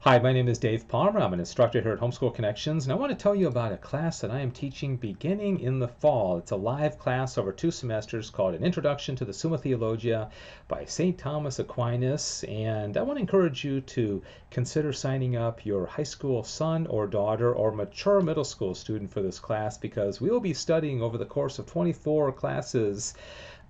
Hi, my name is Dave Palmer. I'm an instructor here at Homeschool Connections, and I want to tell you about a class that I am teaching beginning in the fall. It's a live class over 2 semesters called An Introduction to the Summa Theologica by St. Thomas Aquinas, and I want to encourage you to consider signing up your high school son or daughter or mature middle school student for this class, because we will be studying over the course of 24 classes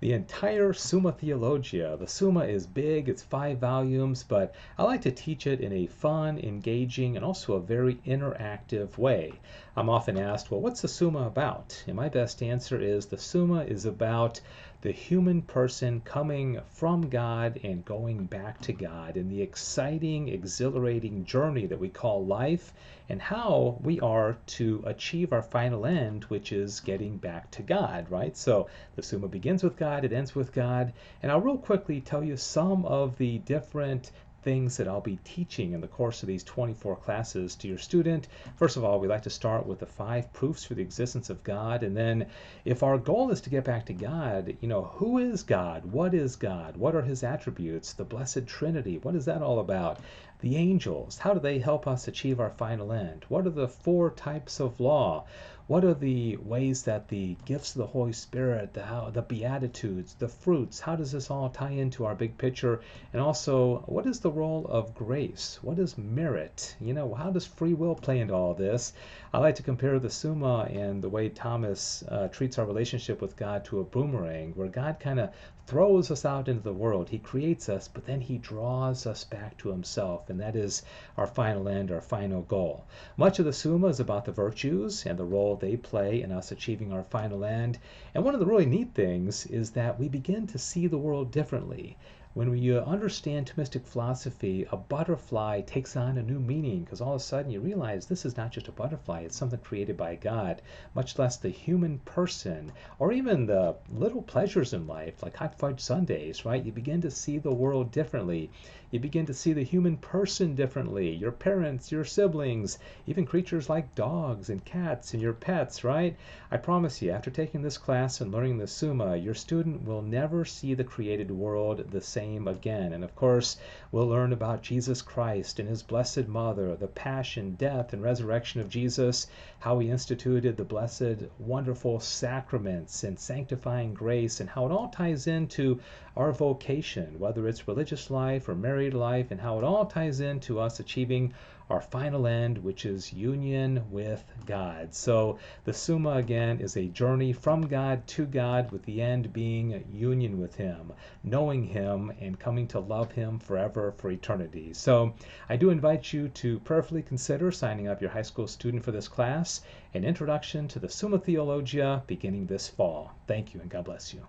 the entire Summa Theologia. The Summa is big, it's 5 volumes, but I like to teach it in a fun, engaging, and also a very interactive way. I'm often asked, well, what's the Summa about? And my best answer is the Summa is about the human person coming from God and going back to God, and the exciting, exhilarating journey that we call life, and how we are to achieve our final end, which is getting back to God, right? So the Summa begins with God, it ends with God, and I'll real quickly tell you some of the different things that I'll be teaching in the course of these 24 classes to your student. First of all, we like to start with the 5 proofs for the existence of God, and then if our goal is to get back to God, who is God? What is God? What are his attributes? The Blessed Trinity, what is that all about? The angels, how do they help us achieve our final end? What are the 4 types of law? What are the ways that the gifts of the Holy Spirit, the Beatitudes, the fruits, how does this all tie into our big picture? And also, what is the role of grace? What is merit? How does free will play into all this? I like to compare the Summa and the way Thomas treats our relationship with God to a boomerang, where God kind of throws us out into the world. He creates us, but then he draws us back to himself, and that is our final end, our final goal. Much of the Summa is about the virtues and the role they play in us achieving our final end. And one of the really neat things is that we begin to see the world differently. When we understand Thomistic philosophy, a butterfly takes on a new meaning, because all of a sudden you realize this is not just a butterfly, it's something created by God, much less the human person, or even the little pleasures in life, like hot fudge sundaes, right? You begin to see the world differently. You begin to see the human person differently, your parents, your siblings, even creatures like dogs and cats and your pets, right? I promise you, after taking this class and learning the Summa, your student will never see the created world the same again. And of course, we'll learn about Jesus Christ and his Blessed Mother, the passion, death, and resurrection of Jesus, how he instituted the blessed, wonderful sacraments and sanctifying grace, and how it all ties into our vocation, whether it's religious life or married life, and how it all ties into us achieving our final end, which is union with God. So the Summa, again, is a journey from God to God, with the end being union with him, knowing him, and coming to love him forever, for eternity. So I do invite you to prayerfully consider signing up your high school student for this class, An Introduction to the Summa Theologia, beginning this fall. Thank you, and God bless you.